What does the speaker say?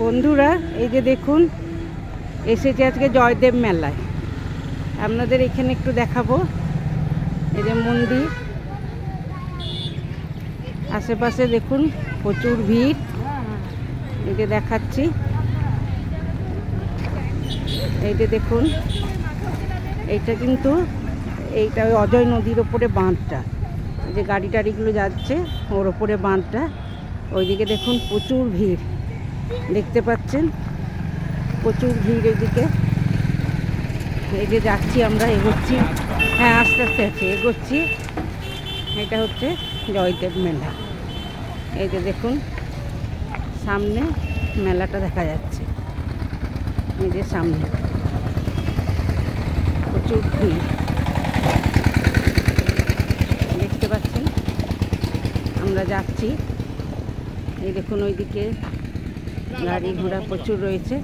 বন্ধুরা এই যে দেখুন এসেছে আজকে জয়দেব মেলায়। আপনাদের এখানে একটু দেখাবো। এই যে মন্দির, আশেপাশে দেখুন প্রচুর ভিড়। এই যে দেখাচ্ছি, এই যে দেখুন এইটা কিন্তু এইটা ওই অজয় নদীর ওপরে বাঁধটা, এই যে গাড়ি টাড়িগুলো যাচ্ছে ওর ওপরে বাঁধটা। ওইদিকে দেখুন প্রচুর ভিড়, দেখতে পাচ্ছেন প্রচুর ভিড় এদিকে। এই যে যাচ্ছি আমরা, এগোচ্ছি, হ্যাঁ আস্তে আস্তে আছে এগোচ্ছি। এটা হচ্ছে জয়দেব মেলা। এই যে দেখুন সামনে মেলাটা দেখা যাচ্ছে, এই যে সামনে প্রচুর ভিড় দেখতে পাচ্ছেন। আমরা যাচ্ছি, এই দেখুন ওইদিকে গাড়ি ঘোড়া প্রচুর রয়েছে।